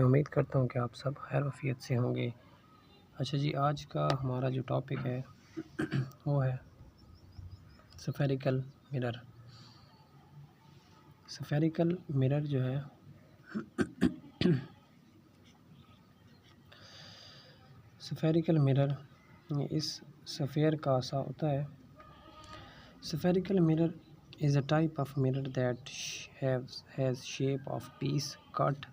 उम्मीद करता हूँ कि आप सब खैर वफ़ियत से होंगे। अच्छा जी, आज का हमारा जो टॉपिक है वो है स्फेरिकल मिरर। स्फेरिकल मिरर जो है स्फेरिकल मिरर इस स्फेयर का सा होता है। Spherical mirror is a type of mirror that has shape of piece cut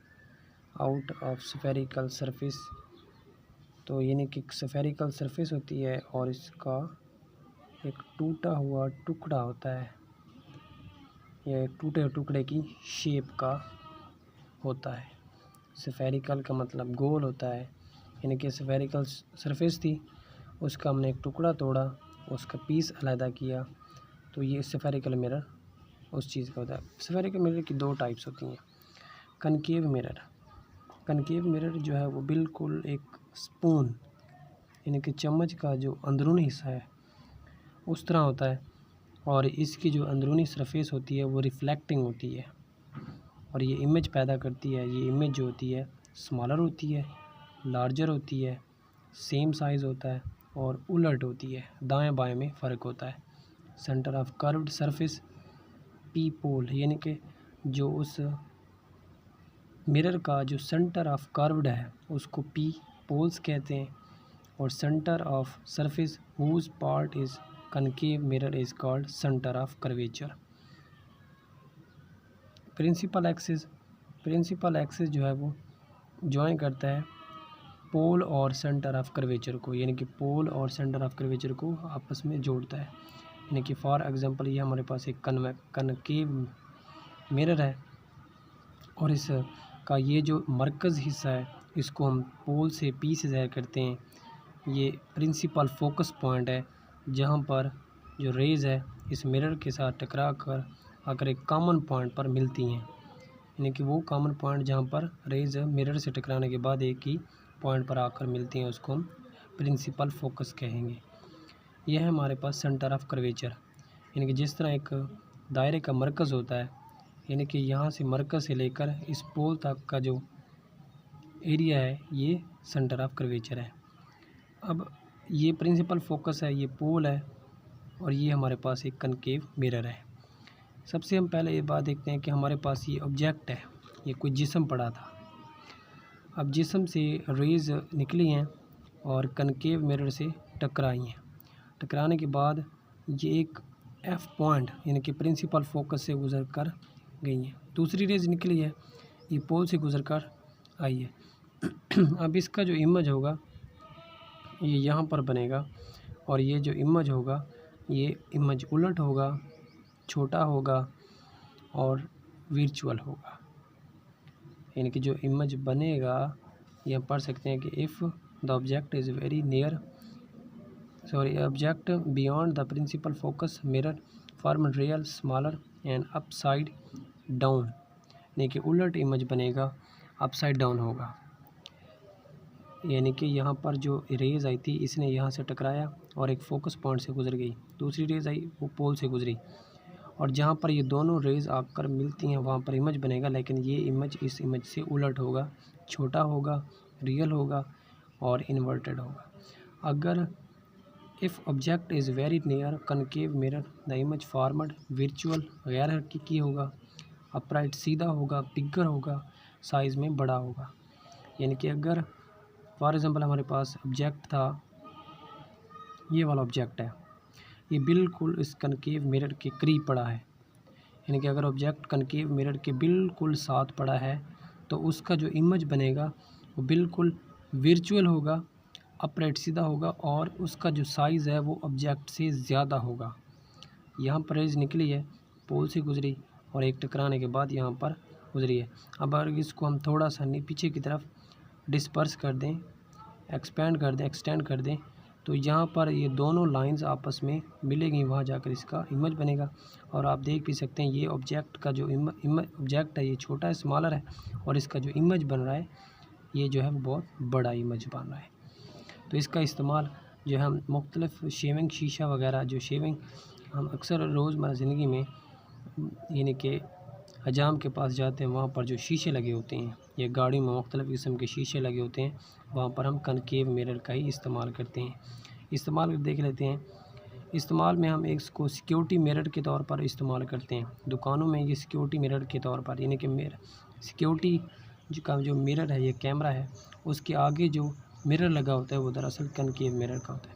out of spherical surface। तो यानी कि स्फेरिकल सरफेस होती है और इसका एक टूटा हुआ टुकड़ा होता है, यह एक टूटे हुए टुकड़े की शेप का होता है। स्फेरिकल का मतलब गोल होता है, यानी कि स्फेरिकल सरफेस थी, उसका हमने एक टुकड़ा तोड़ा, उसका पीस अलहदा किया, तो ये स्फेरिकल मिरर उस चीज़ का होता है। स्फेरिकल मिरर की दो टाइप्स होती हैं। कनकेव मिरर, कनकेव मिरर जो है वो बिल्कुल एक स्पून यानी कि चम्मच का जो अंदरूनी हिस्सा है उस तरह होता है, और इसकी जो अंदरूनी सरफेस होती है वो रिफ्लेक्टिंग होती है और ये इमेज पैदा करती है। ये इमेज जो होती है स्मॉलर होती है, लार्जर होती है, सेम साइज़ होता है और उलट होती है, दाएं बाएं में फ़र्क होता है। Centre of curved surface P pole, यानी कि जो उस मिरर का जो सेंटर ऑफ कर्व्ड है उसको पी पोल्स कहते हैं, और centre of surface whose part is concave mirror is called centre of curvature. Principal axis जो है वो ज्वाइन करता है पोल और सेंटर ऑफ कर्वेचर को, यानी कि पोल और सेंटर ऑफ कर्वेचर को आपस में जोड़ता है। यानी कि फॉर एग्जांपल ये हमारे पास एक कनकेव मिरर है और इसका ये जो मरकज़ हिस्सा है इसको हम पोल से पी से ज़ाहिर करते हैं। ये प्रिंसिपल फोकस पॉइंट है जहाँ पर जो रेज़ है इस मिरर के साथ टकरा कर आकर एक कॉमन पॉइंट पर मिलती हैं, यानी कि वो कॉमन पॉइंट जहाँ पर रेज़ मिरर से टकराने के बाद एक ही पॉइंट पर आकर मिलती हैं उसको हम प्रिंसिपल फोकस कहेंगे। यह है हमारे पास सेंटर ऑफ कर्वेचर, यानी कि जिस तरह एक दायरे का मरकज़ होता है, यानी कि यहाँ से मरकज़ से लेकर इस पोल तक का जो एरिया है ये सेंटर ऑफ कर्वेचर है। अब ये प्रिंसिपल फोकस है, ये पोल है और ये हमारे पास एक कनकेव मिरर है। सबसे हम पहले ये बात देखते हैं कि हमारे पास ये ऑब्जेक्ट है, ये कोई जिस्म पड़ा था। अब जिस्म से रेज़ निकली हैं और कनकेव मिरर से टकराई हैं। टकराने के बाद ये एक एफ पॉइंट यानी कि प्रिंसिपल फोकस से गुज़र कर गई हैं। दूसरी रेज़ निकली है, ये पोल से गुज़र कर आई है। अब इसका जो इमेज होगा ये यहाँ पर बनेगा और ये जो इमेज होगा ये इमेज उलट होगा, छोटा होगा और वर्चुअल होगा। यानी कि जो इमेज बनेगा ये हम पढ़ सकते हैं कि if the object is very near object beyond the principal focus mirror form real smaller and upside down, यानी कि उलट इमेज बनेगा, अपसाइड डाउन होगा। यानी कि यहाँ पर जो रेज़ आई थी इसने यहाँ से टकराया और एक फोकस पॉइंट से गुजर गई, दूसरी रेज़ आई वो पोल से गुजरी, और जहाँ पर ये दोनों रेज़ आकर मिलती हैं वहाँ पर इमेज बनेगा, लेकिन ये इमेज इस इमेज से उलट होगा, छोटा होगा, रियल होगा और इन्वर्टेड होगा। अगर if object is very near concave mirror the image formed virtual गैर हकीकी होगा, अपराइट सीधा होगा, बिगर होगा, साइज़ में बड़ा होगा। यानी कि अगर फॉर एग्ज़ाम्पल हमारे पास ऑब्जेक्ट था, ये वाला ऑब्जेक्ट है, ये बिल्कुल इस कनकेव मिरर के करीब पड़ा है, यानी कि अगर ऑब्जेक्ट कनकेव मिरर के बिल्कुल साथ पड़ा है तो उसका जो इमेज बनेगा वो बिल्कुल वर्चुअल होगा, अपराइट सीधा होगा और उसका जो साइज़ है वो ऑब्जेक्ट से ज़्यादा होगा। यहाँ पर रेज़ निकली है, पोल से गुजरी और एक टकराने के बाद यहाँ पर गुजरी है। अब अगर इसको हम थोड़ा सा पीछे की तरफ डिस्पर्स कर दें, एक्सपेंड कर दें, एक्सटेंड कर दें, तो यहाँ पर ये दोनों लाइंस आपस में मिलेंगी, वहाँ जाकर इसका इमेज बनेगा। और आप देख भी सकते हैं ये ऑब्जेक्ट का जो ऑब्जेक्ट है ये छोटा है, स्मॉलर है, और इसका जो इमेज बन रहा है ये जो है वो बहुत बड़ा इमेज बन रहा है। तो इसका इस्तेमाल जो हम मुख्तलिफ़ शेविंग शीशा वगैरह जो शेविंग हम अक्सर रोज़मर्रा ज़िंदगी में यानी कि हजाम के पास जाते हैं, वहाँ पर जो शीशे लगे होते हैं या गाड़ी में मुख्तलिफ़ किस्म के शीशे लगे होते हैं, वहाँ पर हम कनकेव मिरर का ही इस्तेमाल करते हैं। इस्तेमाल देख लेते हैं। इस्तेमाल में हम इसको सिक्योरिटी मिरर के तौर पर इस्तेमाल करते हैं। दुकानों में ये सिक्योरिटी मिरर के तौर पर, यानी कि सिक्योरिटी का जो मिरर है, ये कैमरा है, उसके आगे जो मिरर लगा होता है वो दरअसल कनकेव मिरर का होता है।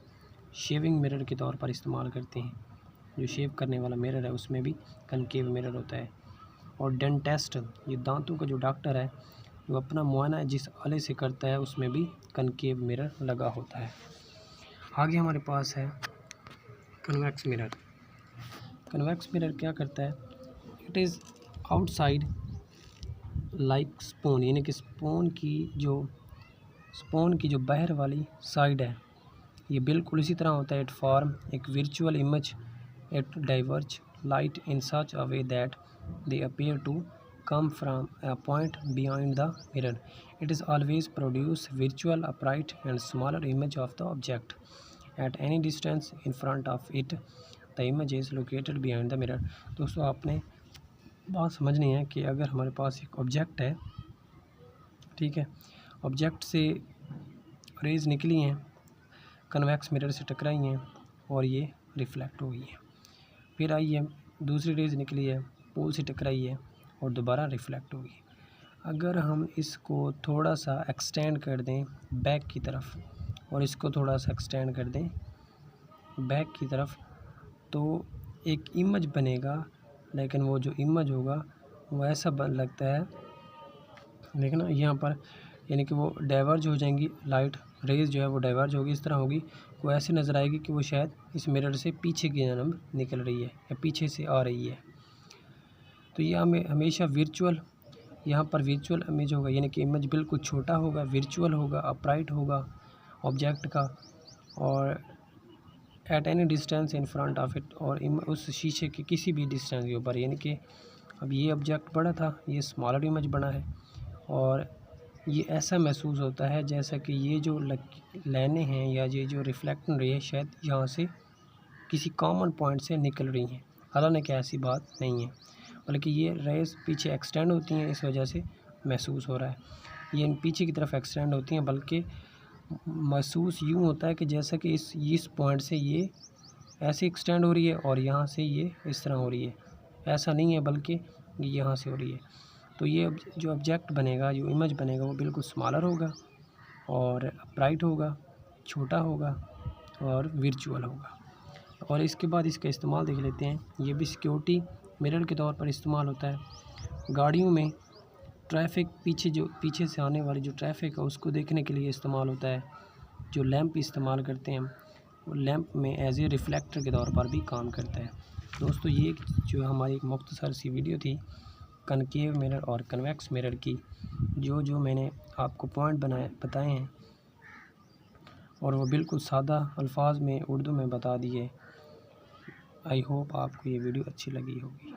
शेविंग मिरर के तौर पर इस्तेमाल करते हैं। जो शेव करने वाला मिरर है उसमें भी कनकेव मिरर होता है। और डेंटिस्ट, ये दांतों का जो डॉक्टर है, जो अपना मुआयना जिस आले से करता है, उसमें भी कनकेव मिरर लगा होता है। आगे हमारे पास है कन्वेक्स मिरर। कन्वेक्स मिरर क्या करता है? It is outside like spoon, यानी कि स्पून की जो बाहर वाली साइड है, ये बिल्कुल इसी तरह होता है। इट फॉर्म एक virtual image, it diverge light in such a way that they appear to come from a point behind the mirror. It is always produce virtual upright and smaller image of the object at any distance in front of it. The image is located behind the mirror. दोस्तों, आपने बात समझनी है कि अगर हमारे पास एक object है, ठीक है, ऑब्जेक्ट से रेज निकली हैं, कन्वेक्स मिरर से टकराई हैं और ये रिफ्लेक्ट हो गई है। फिर आई है दूसरी रेज निकली है, पोल से टकराई है और दोबारा रिफ्लेक्ट होगी। अगर हम इसको थोड़ा सा एक्सटेंड कर दें बैक की तरफ और इसको थोड़ा सा एक्सटेंड कर दें बैक की तरफ, तो एक इमेज बनेगा, लेकिन वो जो इमेज होगा वो ऐसा लगता है, लेकिन यहाँ पर यानी कि वो डाइवर्ज हो जाएंगी, लाइट रेज जो है वो डाइवर्ज होगी, इस तरह होगी, वो ऐसे नज़र आएगी कि वो शायद इस मिरर से पीछे की जानब निकल रही है या पीछे से आ रही है। तो ये हमें हमेशा वर्चुअल, यहाँ पर वर्चुअल इमेज होगा, यानी कि इमेज बिल्कुल छोटा होगा, वर्चुअल होगा, अपराइट होगा ऑब्जेक्ट का, और at any distance in front of it, और उस शीशे के किसी भी डिस्टेंस के ऊपर, यानी कि अब ये ऑब्जेक्ट बड़ा था, ये स्मॉलर इमेज बना है, और ये ऐसा महसूस होता है जैसा कि ये जो लाइनें हैं या ये जो रिफ्लेक्ट हो रही है शायद यहाँ से किसी कॉमन पॉइंट से निकल रही हैं। हालांकि ऐसी बात नहीं है, बल्कि ये रेस पीछे एक्सटेंड होती हैं, इस वजह से महसूस हो रहा है। ये पीछे की तरफ एक्सटेंड होती हैं, बल्कि महसूस यूँ होता है कि जैसा कि इस पॉइंट से ये ऐसे एक्सटेंड हो रही है और यहाँ से ये इस तरह हो रही है। ऐसा नहीं है, बल्कि यहाँ से हो रही है। तो ये जो ऑब्जेक्ट बनेगा, जो इमेज बनेगा, वो बिल्कुल स्मॉलर होगा और ब्राइट होगा, छोटा होगा और वर्चुअल होगा। और इसके बाद इसका इस्तेमाल देख लेते हैं। ये भी सिक्योरिटी मिरर के तौर पर इस्तेमाल होता है। गाड़ियों में ट्रैफिक पीछे से आने वाली जो ट्रैफिक है उसको देखने के लिए इस्तेमाल होता है। जो लैंप इस्तेमाल करते हैं, वो लैंप में एज ए रिफ्लेक्टर के तौर पर भी काम करता है। दोस्तों, ये जो हमारी एक मुख्तसर सी वीडियो थी कनकेव मिरर और कन्वेक्स मिरर की, जो मैंने आपको पॉइंट बताए हैं और वो बिल्कुल सादा अल्फाज में उर्दू में बता दिए। आई होप आपको ये वीडियो अच्छी लगी होगी।